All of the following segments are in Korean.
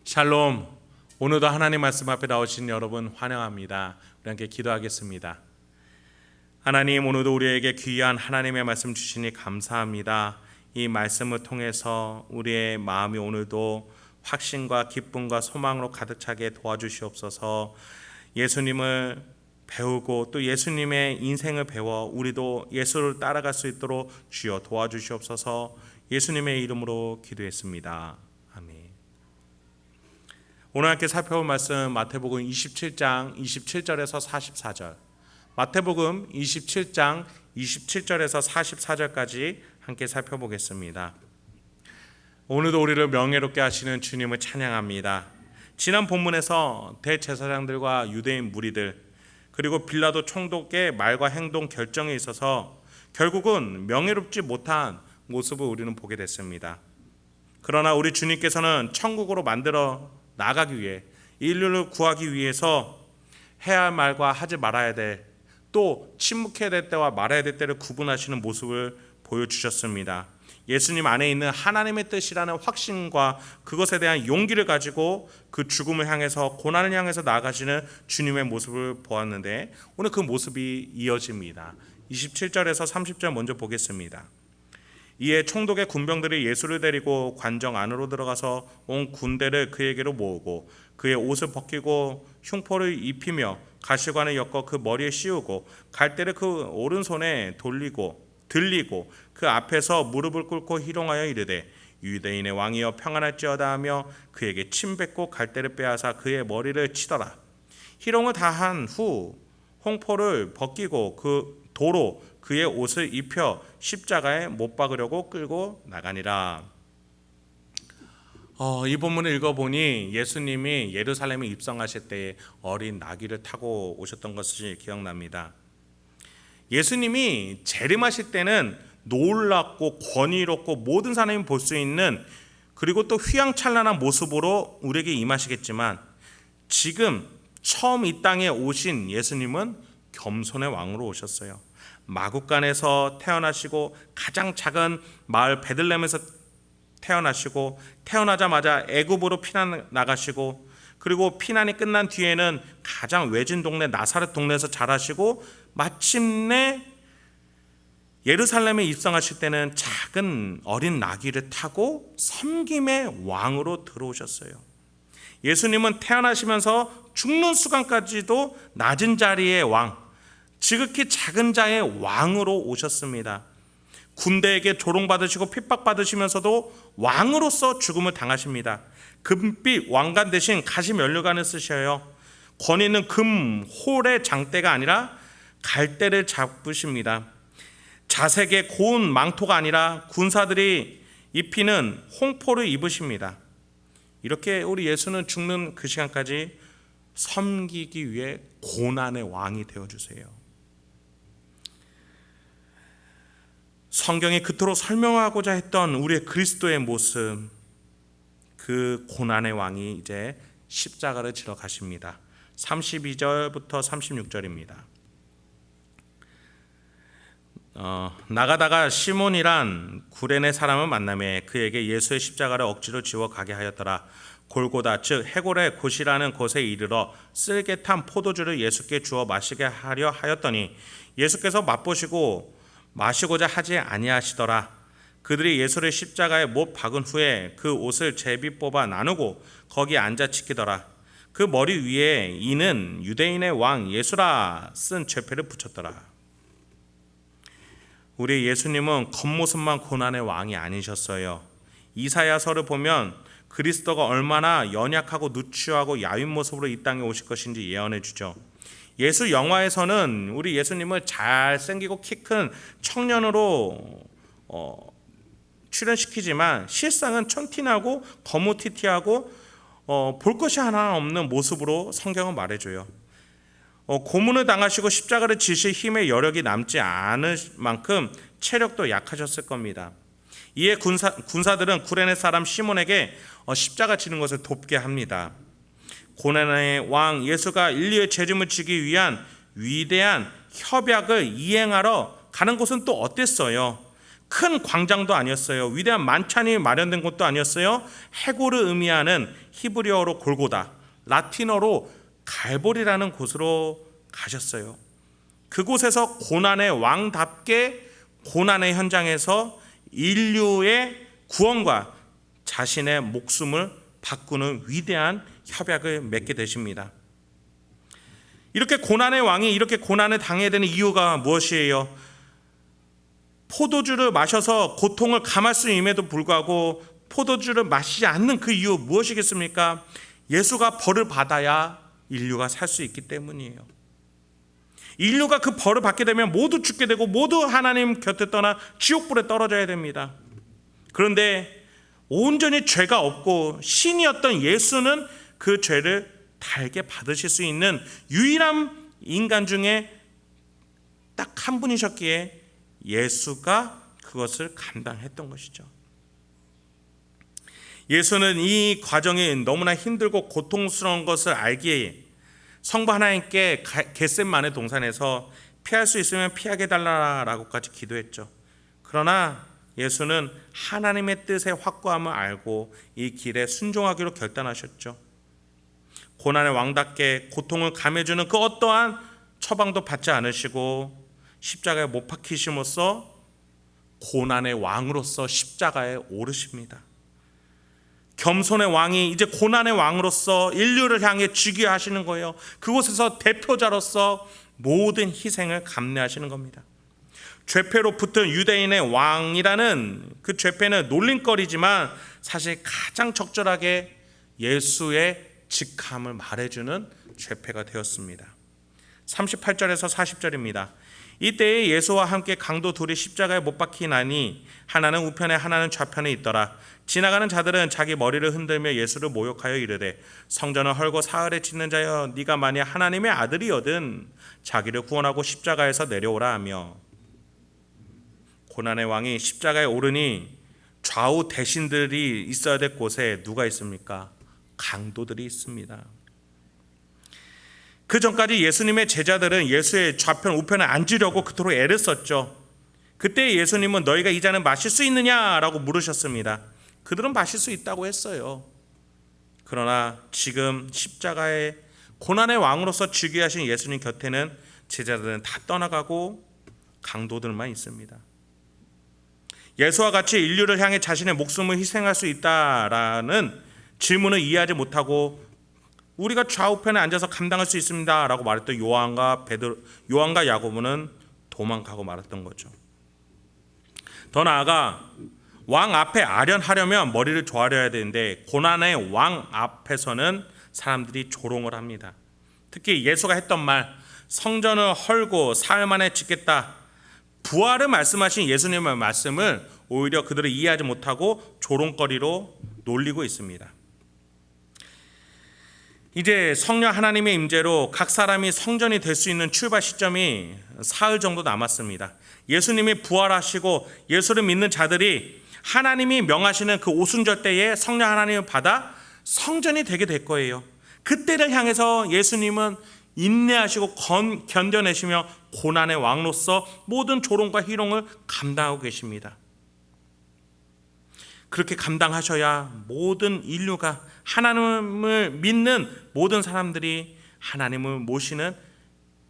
샬롬. 오늘도 하나님 말씀 앞에 나오신 여러분 환영합니다. 우리 함께 기도하겠습니다. 하나님, 오늘도 우리에게 귀한 하나님의 말씀 주시니 감사합니다. 이 말씀을 통해서 우리의 마음이 오늘도 확신과 기쁨과 소망으로 가득 차게 도와주시옵소서. 예수님을 배우고 또 예수님의 인생을 배워 우리도 예수를 따라갈 수 있도록 주여 도와주시옵소서. 예수님의 이름으로 기도했습니다. 아멘. 오늘 함께 살펴볼 말씀 마태복음 27장 27절에서 44절. 마태복음 27장 27절에서 44절까지 함께 살펴보겠습니다. 오늘도 우리를 명예롭게 하시는 주님을 찬양합니다. 지난 본문에서 대제사장들과 유대인 무리들 그리고 빌라도 총독의 말과 행동 결정에 있어서 결국은 명예롭지 못한 모습을 우리는 보게 됐습니다. 그러나 우리 주님께서는 천국으로 만들어 나가기 위해 인류를 구하기 위해서 해야 할 말과 하지 말아야 될, 또 침묵해야 될 때와 말아야 될 때를 구분하시는 모습을 보여주셨습니다. 예수님 안에 있는 하나님의 뜻이라는 확신과 그것에 대한 용기를 가지고 그 죽음을 향해서, 고난을 향해서 나아가시는 주님의 모습을 보았는데 오늘 그 모습이 이어집니다. 27절에서 30절 먼저 보겠습니다. 이에 총독의 군병들이 예수를 데리고 관정 안으로 들어가서 온 군대를 그에게로 모으고 그의 옷을 벗기고 흉포를 입히며 가시관을 엮어 그 머리에 씌우고 갈대를 그 오른손에 들리고 그 앞에서 무릎을 꿇고 희롱하여 이르되 유대인의 왕이여 평안할지어다 하며 그에게 침 뱉고 갈대를 빼앗아 그의 머리를 치더라. 희롱을 다한 후 홍포를 벗기고 그 도로 그의 옷을 입혀 십자가에 못 박으려고 끌고 나가니라. 이 본문을 읽어보니 예수님이 예루살렘에 입성하실 때에 어린 나귀를 타고 오셨던 것이 기억납니다. 예수님이 재림하실 때는 놀랍고 권위롭고 모든 사람이 볼 수 있는, 그리고 또 휘황찬란한 모습으로 우리에게 임하시겠지만 지금 처음 이 땅에 오신 예수님은 겸손의 왕으로 오셨어요. 마구간에서 태어나시고 가장 작은 마을 베들레헴에서 태어나시고 태어나자마자 애굽으로 피난 나가시고 그리고 피난이 끝난 뒤에는 가장 외진 동네 나사렛 동네에서 자라시고 마침내 예루살렘에 입성하실 때는 작은 어린 나귀를 타고 섬김의 왕으로 들어오셨어요. 예수님은 태어나시면서 죽는 순간까지도 낮은 자리의 왕, 지극히 작은 자의 왕으로 오셨습니다. 군대에게 조롱받으시고 핍박받으시면서도 왕으로서 죽음을 당하십니다. 금빛 왕관 대신 가시 면류관을 쓰셔요. 권위 있는 금 홀의 장대가 아니라 갈대를 잡으십니다. 자색의 고운 망토가 아니라 군사들이 입히는 홍포를 입으십니다. 이렇게 우리 예수는 죽는 그 시간까지 섬기기 위해 고난의 왕이 되어주세요. 성경이 그토록 설명하고자 했던 우리의 그리스도의 모습, 그 고난의 왕이 이제 십자가를 지러 가십니다. 32절부터 36절입니다. 나가다가 시몬이란 구레네 사람을 만나매 그에게 예수의 십자가를 억지로 지워 가게 하였더라. 골고다 즉 해골의 곳이라는 곳에 이르러 쓸개 탄 포도주를 예수께 주어 마시게 하려 하였더니 예수께서 맛보시고 마시고자 하지 아니하시더라. 그들이 예수를 십자가에 못 박은 후에 그 옷을 제비 뽑아 나누고 거기 앉아 지키더라. 그 머리 위에 이는 유대인의 왕 예수라 쓴 죄패를 붙였더라. 우리 예수님은 겉모습만 고난의 왕이 아니셨어요. 이사야서를 보면 그리스도가 얼마나 연약하고 누추하고 야윈 모습으로 이 땅에 오실 것인지 예언해 주죠. 예수 영화에서는 우리 예수님을 잘생기고 키 큰 청년으로 출연시키지만 실상은 천티나고 거무튀튀하고 볼 것이 하나 없는 모습으로 성경은 말해줘요. 고문을 당하시고 십자가를 지실 힘의 여력이 남지 않을 만큼 체력도 약하셨을 겁니다. 이에 군사들은 구레네 사람 시몬에게 십자가 지는 것을 돕게 합니다. 고난의 왕 예수가 인류의 죄짐을 지기 위한 위대한 협약을 이행하러 가는 곳은 또 어땠어요? 큰 광장도 아니었어요. 위대한 만찬이 마련된 곳도 아니었어요. 해골을 의미하는 히브리어로 골고다, 라틴어로 갈보리라는 곳으로 가셨어요. 그곳에서 고난의 왕답게 고난의 현장에서 인류의 구원과 자신의 목숨을 바꾸는 위대한 협약을 맺게 되십니다. 이렇게 고난의 왕이 이렇게 고난을 당해야 되는 이유가 무엇이에요? 포도주를 마셔서 고통을 감할 수 있음에도 불구하고 포도주를 마시지 않는 그 이유 무엇이겠습니까? 예수가 벌을 받아야 인류가 살 수 있기 때문이에요. 인류가 그 벌을 받게 되면 모두 죽게 되고 모두 하나님 곁에 떠나 지옥불에 떨어져야 됩니다. 그런데 온전히 죄가 없고 신이었던 예수는 그 죄를 달게 받으실 수 있는 유일한 인간 중에 딱 한 분이셨기에 예수가 그것을 감당했던 것이죠. 예수는 이 과정이 너무나 힘들고 고통스러운 것을 알기에 성부 하나님께 겟세마네 동산에서 피할 수 있으면 피하게 달라라고까지 기도했죠. 그러나 예수는 하나님의 뜻의 확고함을 알고 이 길에 순종하기로 결단하셨죠. 고난의 왕답게 고통을 감해주는 그 어떠한 처방도 받지 않으시고 십자가에 못 박히심으로써 고난의 왕으로서 십자가에 오르십니다. 겸손의 왕이 이제 고난의 왕으로서 인류를 향해 즉위하시는 거예요. 그곳에서 대표자로서 모든 희생을 감내하시는 겁니다. 죄패로 붙은 유대인의 왕이라는 그 죄패는 놀림거리지만 사실 가장 적절하게 예수의 직함을 말해주는 죄패가 되었습니다. 38절에서 40절입니다. 이때에 예수와 함께 강도 둘이 십자가에 못 박히나니 하나는 우편에 하나는 좌편에 있더라. 지나가는 자들은 자기 머리를 흔들며 예수를 모욕하여 이르되 성전을 헐고 사흘에 짓는 자여 네가 만약 하나님의 아들이거든 자기를 구원하고 십자가에서 내려오라 하며, 고난의 왕이 십자가에 오르니 좌우 대신들이 있어야 될 곳에 누가 있습니까? 강도들이 있습니다. 그 전까지 예수님의 제자들은 예수의 좌편 우편에 앉으려고 그토록 애를 썼죠. 그때 예수님은 너희가 이 잔을 마실 수 있느냐라고 물으셨습니다. 그들은 마실 수 있다고 했어요. 그러나 지금 십자가의 고난의 왕으로서 즉위하신 예수님 곁에는 제자들은 다 떠나가고 강도들만 있습니다. 예수와 같이 인류를 향해 자신의 목숨을 희생할 수 있다라는 질문을 이해하지 못하고 우리가 좌우편에 앉아서 감당할 수 있습니다 라고 말했던 요한과 야고보는 도망가고 말았던 거죠. 더 나아가 왕 앞에 아련하려면 머리를 조아려야 되는데 고난의 왕 앞에서는 사람들이 조롱을 합니다. 특히 예수가 했던 말, 성전을 헐고 사흘 만에 짓겠다, 부활을 말씀하신 예수님의 말씀을 오히려 그들을 이해하지 못하고 조롱거리로 놀리고 있습니다. 이제 성령 하나님의 임재로 각 사람이 성전이 될 수 있는 출발 시점이 사흘 정도 남았습니다. 예수님이 부활하시고 예수를 믿는 자들이 하나님이 명하시는 그 오순절 때에 성령 하나님을 받아 성전이 되게 될 거예요. 그때를 향해서 예수님은 인내하시고 견뎌내시며 고난의 왕으로서 모든 조롱과 희롱을 감당하고 계십니다. 그렇게 감당하셔야 모든 인류가 하나님을 믿는 모든 사람들이 하나님을 모시는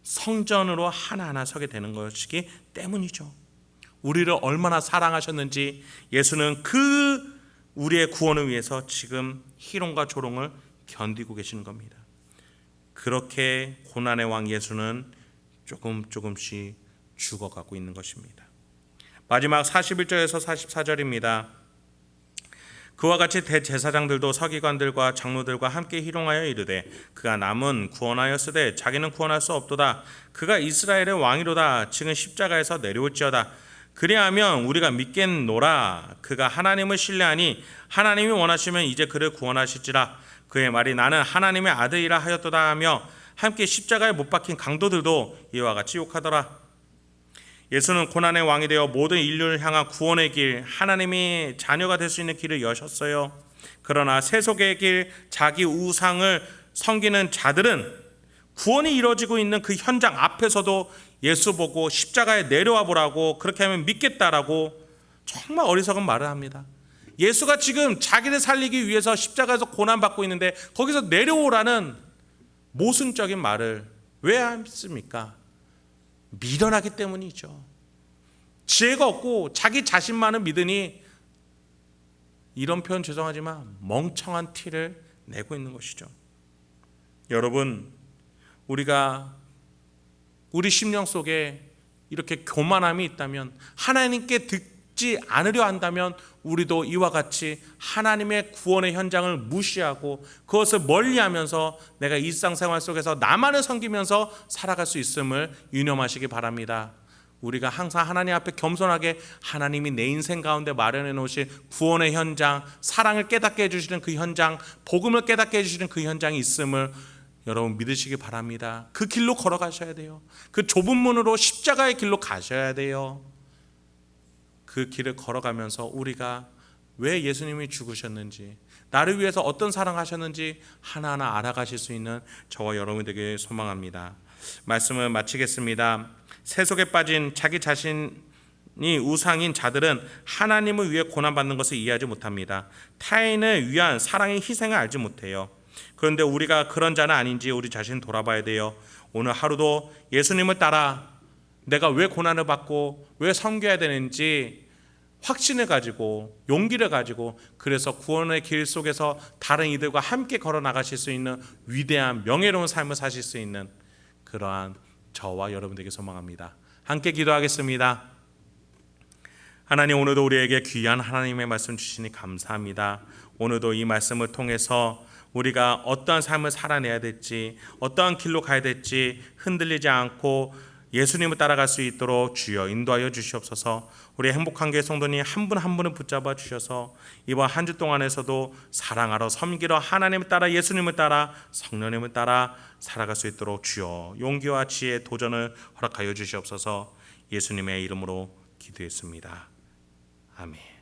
성전으로 하나하나 서게 되는 것이기 때문이죠. 우리를 얼마나 사랑하셨는지 예수는 그 우리의 구원을 위해서 지금 희롱과 조롱을 견디고 계시는 겁니다. 그렇게 고난의 왕 예수는 조금씩 죽어가고 있는 것입니다. 마지막 41절에서 44절입니다. 그와 같이 대제사장들도 서기관들과 장로들과 함께 희롱하여 이르되 그가 남은 구원하였으되 자기는 구원할 수 없도다. 그가 이스라엘의 왕이로다. 지금 십자가에서 내려올지어다. 그리하면 우리가 믿겠노라. 그가 하나님을 신뢰하니 하나님이 원하시면 이제 그를 구원하실지라. 그의 말이 나는 하나님의 아들이라 하였도다 하며 함께 십자가에 못 박힌 강도들도 이와 같이 욕하더라. 예수는 고난의 왕이 되어 모든 인류를 향한 구원의 길, 하나님이 자녀가 될 수 있는 길을 여셨어요. 그러나 세속의 길, 자기 우상을 섬기는 자들은 구원이 이루어지고 있는 그 현장 앞에서도 예수 보고 십자가에 내려와 보라고, 그렇게 하면 믿겠다라고 정말 어리석은 말을 합니다. 예수가 지금 자기를 살리기 위해서 십자가에서 고난받고 있는데 거기서 내려오라는 모순적인 말을 왜 했습니까? 미련하기 때문이죠. 지혜가 없고 자기 자신만을 믿으니, 이런 표현 죄송하지만 멍청한 티를 내고 있는 것이죠. 여러분, 우리가 우리 심령 속에 이렇게 교만함이 있다면, 하나님께 듣지 않으려 한다면 우리도 이와 같이 하나님의 구원의 현장을 무시하고 그것을 멀리하면서 내가 일상생활 속에서 나만을 섬기면서 살아갈 수 있음을 유념하시기 바랍니다. 우리가 항상 하나님 앞에 겸손하게 하나님이 내 인생 가운데 마련해 놓으신 구원의 현장, 사랑을 깨닫게 해주시는 그 현장, 복음을 깨닫게 해주시는 그 현장이 있음을 여러분 믿으시기 바랍니다. 그 길로 걸어가셔야 돼요. 그 좁은 문으로 십자가의 길로 가셔야 돼요. 그 길을 걸어가면서 우리가 왜 예수님이 죽으셨는지, 나를 위해서 어떤 사랑하셨는지 하나하나 알아가실 수 있는 저와 여러분이 되길 소망합니다. 말씀을 마치겠습니다. 세속에 빠진 자기 자신이 우상인 자들은 하나님을 위해 고난받는 것을 이해하지 못합니다. 타인을 위한 사랑의 희생을 알지 못해요. 그런데 우리가 그런 자는 아닌지 우리 자신 돌아봐야 돼요. 오늘 하루도 예수님을 따라 내가 왜 고난을 받고 왜 섬겨야 되는지 확신을 가지고, 용기를 가지고, 그래서 구원의 길 속에서 다른 이들과 함께 걸어 나가실 수 있는 위대한 명예로운 삶을 사실 수 있는 그러한 저와 여러분들에게 소망합니다. 함께 기도하겠습니다. 하나님, 오늘도 우리에게 귀한 하나님의 말씀 주시니 감사합니다. 오늘도 이 말씀을 통해서 우리가 어떠한 삶을 살아내야 될지, 어떠한 길로 가야 될지 흔들리지 않고 예수님을 따라갈 수 있도록 주여 인도하여 주시옵소서. 우리 행복한 교회 성도님 한 분 한 분을 붙잡아 주셔서 이번 한 주 동안에서도 사랑하러, 섬기러, 하나님을 따라, 예수님을 따라, 성령님을 따라 살아갈 수 있도록 주여 용기와 지혜, 도전을 허락하여 주시옵소서. 예수님의 이름으로 기도했습니다. 아멘.